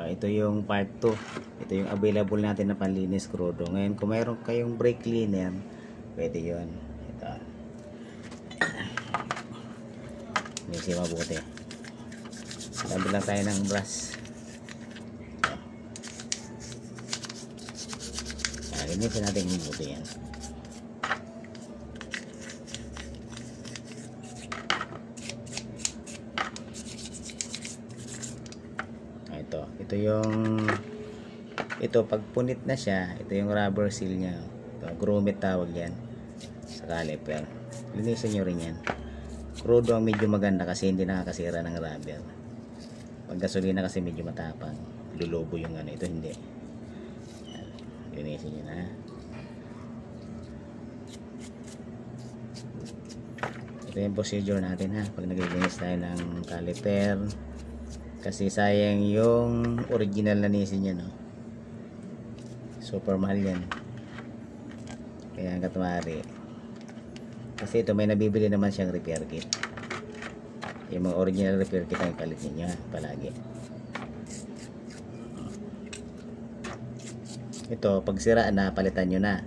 ito yung part 2. Ito yung available natin na panlinis krudo. Ngayon kung mayroon kayong brake cleaner, pwede yun. Ito. Linisin mabuti. Gamit lang tayo ng brush. Linisin natin mabuti yan. Ito yung pag punit na siya, ito yung rubber seal nya. Ito, grommet tawag yan sa caliper. Linisin nyo rin yan. Crudo ang medyo maganda kasi hindi nakakasira ng rubber. Pag gasolina kasi medyo matapang, lulubo yung ano. Ito hindi. Yan. Linisin nyo na. Ito yung procedure natin ha, pag naglilinis tayo ng caliper. Kasi sayang yung original na nisin niya, no? Super mahal yan. Kaya hanggat maaari. Kasi ito may nabibili naman siyang repair kit. Yung mga original repair kit ang palit niyo palagi. Ito pag sira na, palitan nyo na.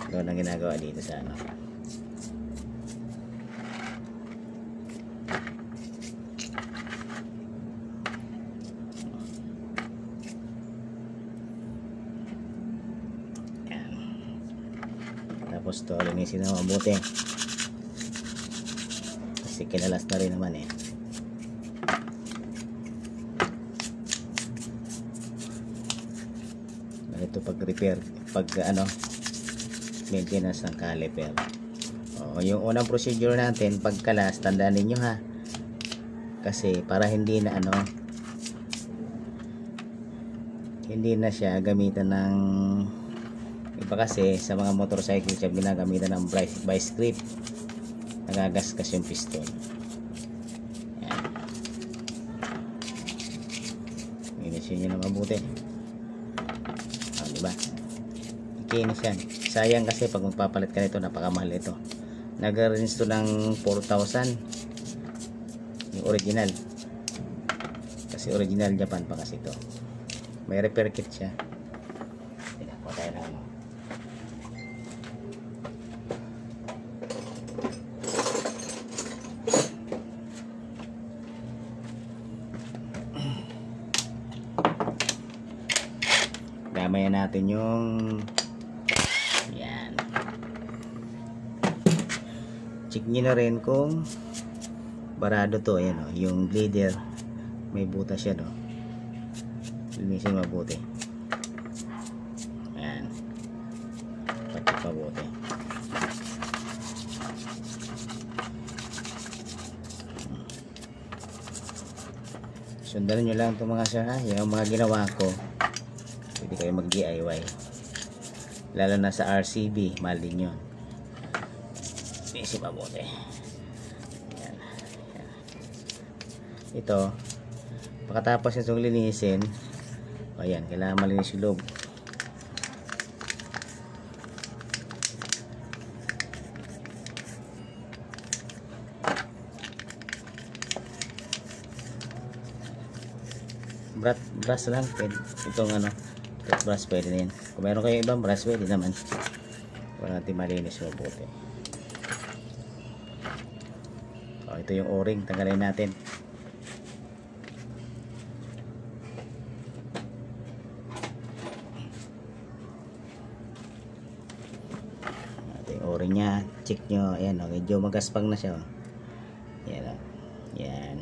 Ito ang ginagawa dito sa ano. Tapos to, linisin na mabuti kasi kinalas na rin naman eh. Ito pag repair, pag ano, maintenance ng caliper. Yung unang procedure natin pagkalas, tandaan ninyo ha, kasi para hindi na ano, hindi na siya gamitan ng iba. Kasi sa mga motorcycle siya ginagamitan ng vice grip, nagagasgas yung piston. Yan. Linisin nyo na mabuti. Diba? Ikinis yan. Sayang kasi pag magpapalit ka nito, napakamahal ito. Nag-range to ng 4,000 yung original, kasi original Japan pa kasi ito. May repair kit siya. Kuha tayo na ano. Damayan natin yung yan. Check nyo na rin kung barado to. Ayan o, yung bleeder may butas siya, no? Linisin mabuti. Ayan, pacheck mabuti. Sundan nyo lang itong mga sir ha, yung mga ginawa ko. Pwede kayo mag DIY, lalo na sa RCB, mahal din yun. Isip mabuti. Yan. Yan. Ito pagkatapos itong linisin, ayan, kailangan malinis yung loob. Brush lang pwede. Itong ano, brush pwede na yan. Kung meron kayo ibang brush, pwede naman. Para natin malinis yung mabuti. Ito yung o-ring, tanggalin natin. Ito yung o-ring nya, check nyo. Ayan o, medyo magaspang na siya o. Yan o, yan.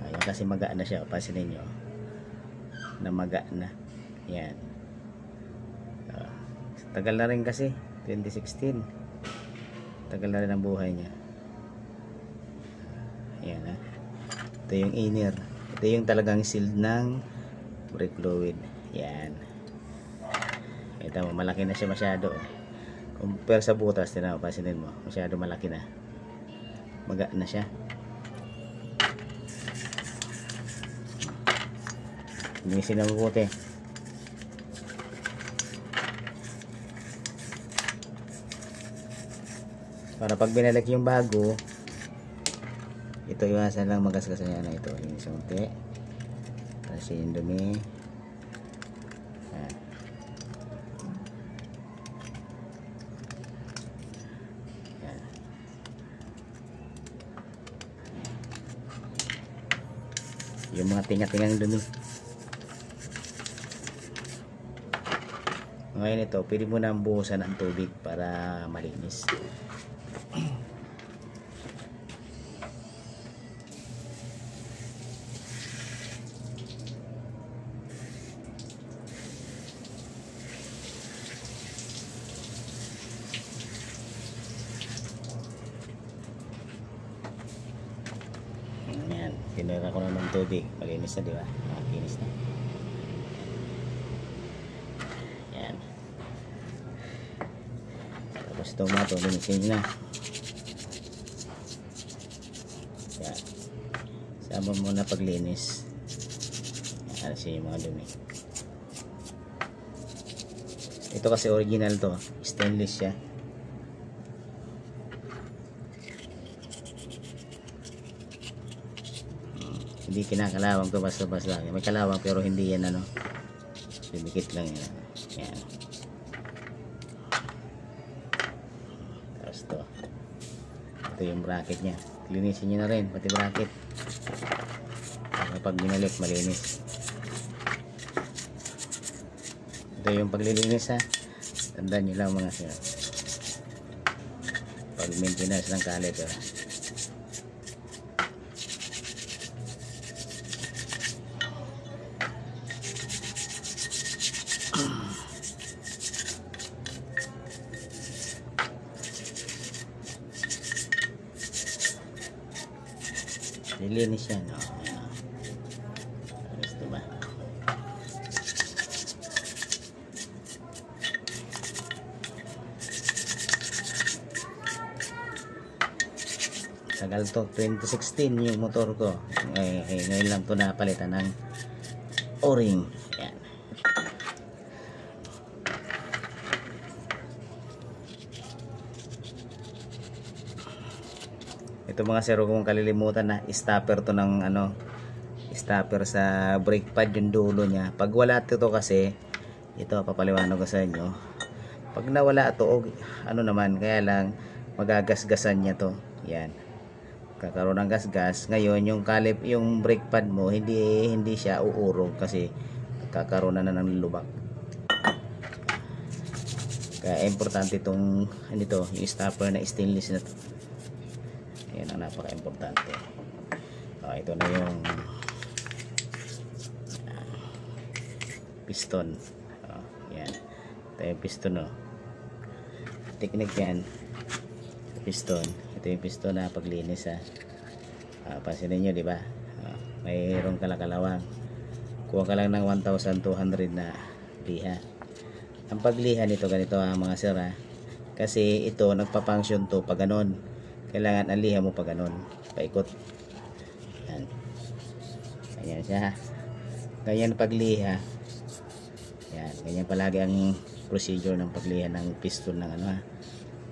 Ayan, kasi maga na siya, pasinin nyo na maga na. Yan. Tagal na rin kasi 2016. Tagal na rin ang buhay niya. Ayan ha. Ito yung inner. Ito yung talagang sealed ng brake fluid. Yan. Ito, malaki na siya masyado. Compare sa butas, pasinin mo, masyado malaki na. Maga na siya. Linisin na mabuti. Para pag binalik yung bago, ito iwasan lang magasgasan yan. Ito yung sunti kasi yung dumi. Yan. Yan. Yung mga tinga-tingang dumi. Ngayon ito, pwede mo na buhusan ng tubig para malinis. Ayan, tinira ko na ng tubig. Malinis na, di ba? Makinis na. Ayan. Tapos ito mga ito, linisin na. Ayan. Sama mo na paglinis. Ayan, kasi yung mga dumi. Ito kasi original to. Stainless siya. Hindi kinakalawang to, basta-basta lang. May kalawang pero hindi yan ano. Dumikit lang yan. Yan. Tapos to. Ito yung bracket nya. Linisin nyo na rin, pati bracket. Kapag binalik, malinis. Ito yung paglilinis ha. Tandaan nyo lang mga sir. Pag maintenance ng caliper. Nilinis yan, no? Ayos, diba? Tagal to, 2016 yung motor ko. Ngayon lang to napalitan ng O-ring. Yan. Ito mga sir, kung kalilimutan na stopper to ng ano, stopper sa brake pad yung dulo niya. Pag wala ito kasi, ito papaliwanag ko sa inyo. Pag nawala ito, ano naman, kaya lang magagasgasan niya to. Yan. Kakaroon ng gasgas. Ngayon yung brake pad mo hindi siya uurong kasi kakaroon na ng lubak. Kaya importante itong yung stopper na stainless na to. Yan ang napaka-importante. Ito na yung piston. Yan. Ito yung piston, no. Technique yan. Piston. Ito yung piston na paglinis, ha. Pansinin nyo, di ba? Mayroong kalakalawang. Kuha ka lang ng 1,200 na liha. Ang pagliha nito ganito, mga sir, ha. Kasi ito nagpa-function to pag ganon. Kailangan ang liha mo pag ganon, paikot. Yan. Ganyan siya. Ganyan pagliha. Yan, ganyan palagi ang procedure ng pagliha ng piston ng ano,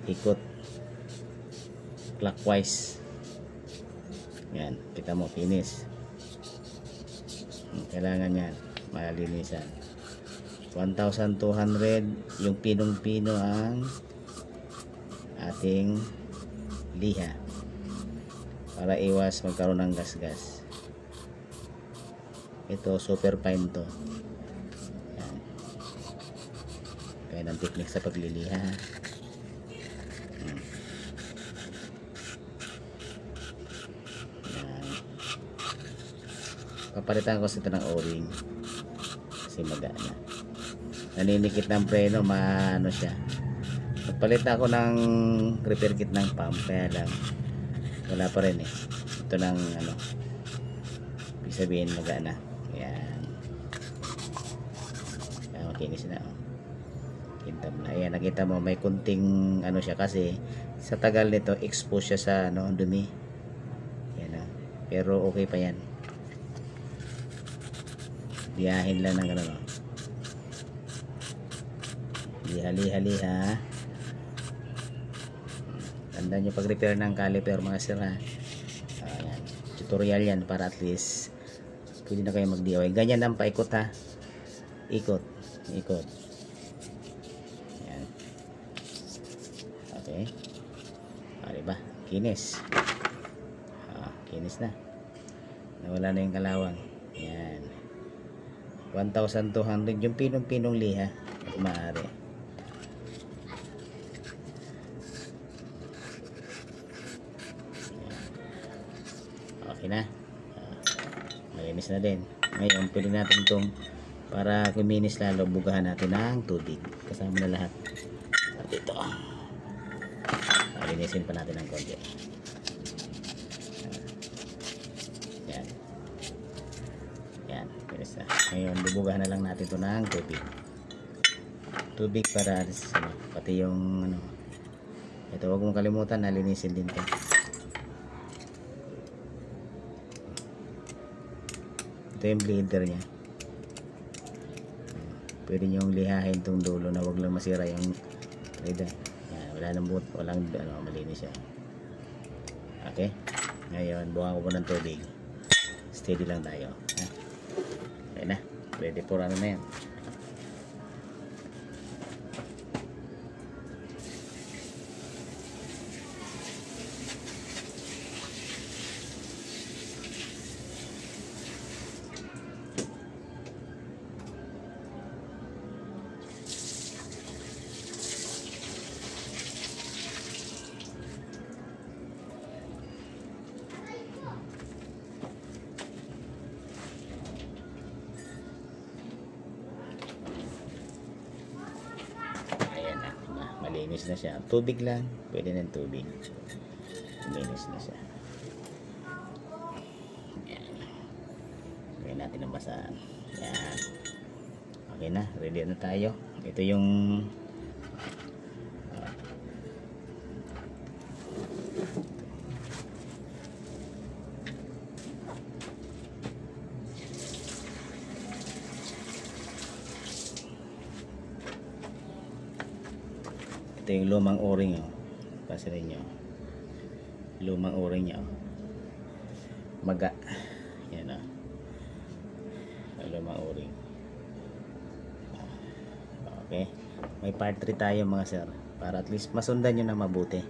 ikot clockwise. Yan, kita mo, finish. Kailangan yan malinisan. 1,200 yung pinong-pino ang ating liha para iwas magkaroon ng gasgas. Ito super fine to. Yan. Kaya ng technique sa pagliliha. Yan. Papalitan ko ito ng O-ring kasi magana. Naninikit ng preno, maano siya. Nagpalit ako ng repair kit ng pump, kaya lang wala pa rin eh. Ito ng ano, ibig sabihin magana. Ayan. Ayan, makinis na, oh. Kintab na. Ayan, nakita mo may kunting ano siya kasi sa tagal nito expose siya sa ano, dumi. Ayan, oh. Pero okay pa yan. Lihahin lang ng ano, no. Liha. Tandaan nyo pag repair ng caliper, mga sir, ha. Ayan. tutorial yan para at least pwede na kayo mag-DIY. Ganyan ang paikot ha. Ikot. Ikot. Yan. Okay. Diba? Kinis. Kinis na. Nawala na yung kalawang. Yan. 1,200 yung pinong-pinong liha. At maaari. Okay na. Malinis na din. Ngayon, pwede natin itong para kuminis lalo, bugahan natin ng tubig. Kasama na lahat. At ito. Linisin pa natin ng konti. Yan. Yan. Pinis na. Ngayon, bubugahan na lang natin ito ng tubig. Tubig para pati yung ano. Ito, huwag mong kalimutan na linisin din ito. Ito yung bleeder niya. Pwede nyo lihahin itong dulo na huwag lang masira yung leader. Yan, wala nang buot, walang malinis siya. Okay? Ngayon, buwan ko po ng tubig. Steady lang tayo. Ha? Okay na. Ready for ano na yan. Malinis na siya. Tubig lang. Pwede ng tubig. Malinis na siya. Yan. Gawin natin ang basahan. Yan. Okay na. Ready na tayo. Ito yung ito yung lumang o-ring pasilin nyo, lumang o-ring nya maga yan lumang o-ring. Okay, may part 3 tayo mga sir para at least masundan nyo na mabuti.